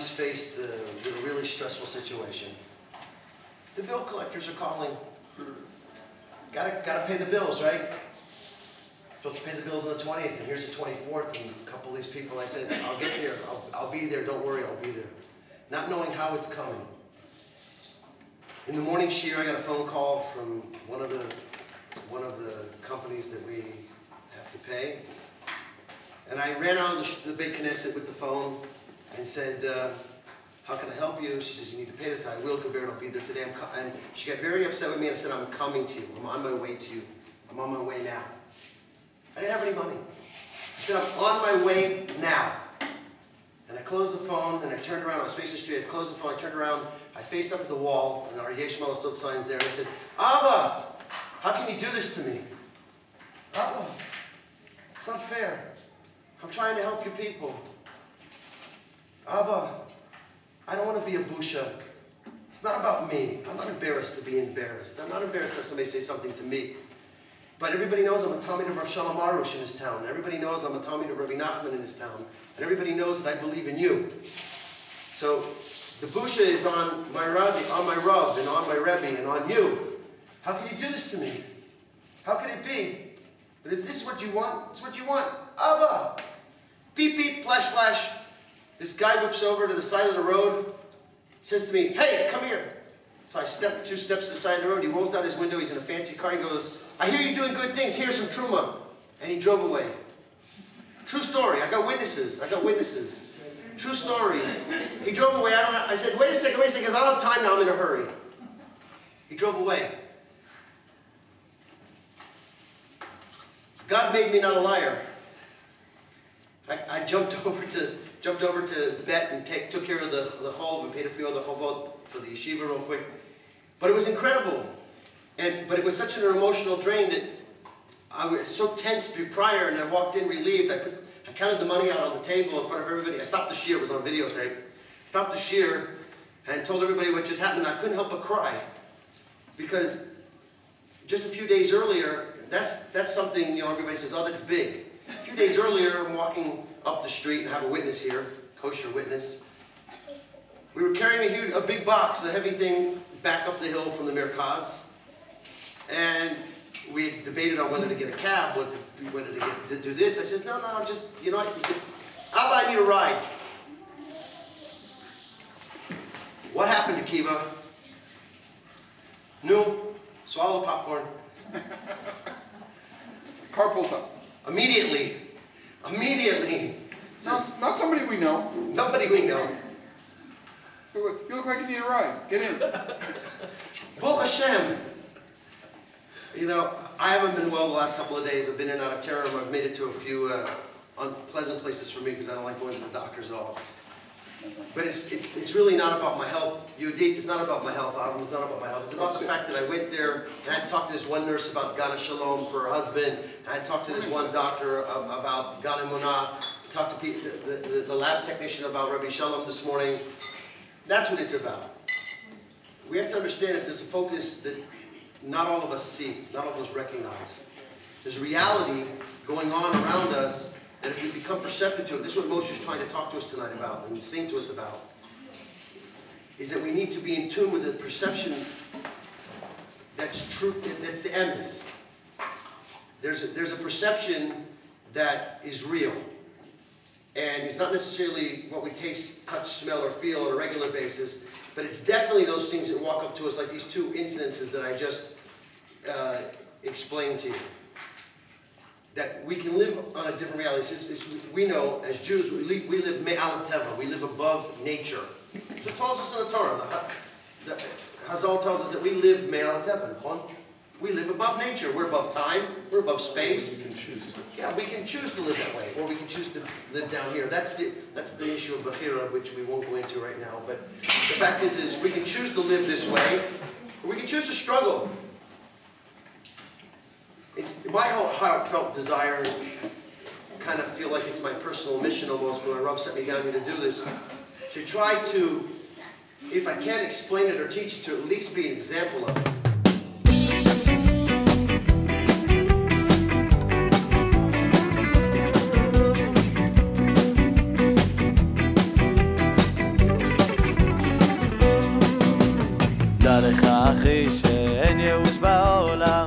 just faced with a really stressful situation. The bill collectors are calling. Gotta pay the bills, right? Supposed to pay the bills on the 20th, and here's the 24th, and a couple of these people, I said, I'll get there, I'll be there, don't worry, I'll be there. Not knowing how it's coming. In the morning shiur, I got a phone call from one of the companies that we have to pay. And I ran out of the big Knesset with the phone and said, how can I help you? She says, you need to pay this. I will, Gavir, I'll be there today. And she got very upset with me, and I said, I'm coming to you. I'm on my way to you. I'm on my way now. I didn't have any money. I said, I'm on my way now. And I closed the phone, and I turned around. I was facing the street. I closed the phone. I turned around. I faced up at the wall, and our Yesh Lasot sign's there. And I said, Abba, how can you do this to me? Abba, it's not fair. I'm trying to help you people. Abba, I don't want to be a busha. It's not about me. I'm not embarrassed to be embarrassed. I'm not embarrassed to have somebody say something to me. But everybody knows I'm a Talmid of Rav Shalom Arush in this town. Everybody knows I'm a Talmid of Rabbi Nachman in this town. And everybody knows that I believe in you. So the busha is on my Rabbi, on my Rav, and on my Rebbe, and on you. How can you do this to me? How can it be? But if this is what you want, it's what you want. Abba! Beep, beep, flash, flash. This guy whips over to the side of the road, says to me, hey, come here. So I step 2 steps to the side of the road. He rolls down his window. He's in a fancy car. He goes, I hear you're doing good things. Here's some truma. And he drove away. True story. I got witnesses. I got witnesses. True story. He drove away. I said, wait a second, because I don't have time now. I'm in a hurry. He drove away. God made me not a liar. I jumped over to bet and took care of the chov and paid a few other chovot for the yeshiva real quick. But it was incredible. But it was such an emotional drain that I was so tense prior, and I walked in relieved. I counted the money out on the table in front of everybody. I stopped the shiur. It was on videotape. Stopped the shiur and told everybody what just happened. I couldn't help but cry. Because just a few days earlier, that's something, everybody says, oh, that's big. A few days earlier, I'm walking up the street and have a witness here, kosher witness. We were carrying a big box, a heavy thing, back up the hill from the Merkaz. And we debated on whether to get a cab, whether to do this. I said, no, just, how about I need a ride? What happened to Kiva? No, swallow popcorn. Car pulls up. Immediately. Says, not somebody we know. Nobody we know. You look like you need a ride. Get in. Baruch Hashem. I haven't been well the last couple of days. I've been in and out of Tehran. I've made it to a few unpleasant places for me because I don't like going to the doctors at all. But it's really not about my health. Yudit, it's not about my health. It's not about my health. It's about the fact that I went there and I had to talk to this one nurse about Gana Shalom for her husband. And I talked to this one doctor about Gana Munah. I talked to the lab technician about Rabbi Shalom this morning. That's what it's about. We have to understand that there's a focus that not all of us see, not all of us recognize. There's a reality going on around us that if we become perceptive to it, this is what Moshe is trying to talk to us tonight about and sing to us about, is that we need to be in tune with the perception that's true, that's the emes. There's a perception that is real. And it's not necessarily what we taste, touch, smell, or feel on a regular basis, but it's definitely those things that walk up to us, like these 2 incidences that I just explained to you. That we can live on a different reality. We know, as Jews, we live me'al teva, we live above nature. So it tells us in the Torah. The Hazal tells us that we live me'al teva. We live above nature. We're above time. We're above space. We can choose. Yeah, we can choose to live that way, or we can choose to live down here. That's the issue of Bechira, which we won't go into right now. But the fact is we can choose to live this way, or we can choose to struggle. It's my whole heartfelt desire, kind of feel like it's my personal mission almost when Rav sent me down here to do this, to try to, if I can't explain it or teach it, to at least be an example of it. לך אחי שאין ייאוש בעולם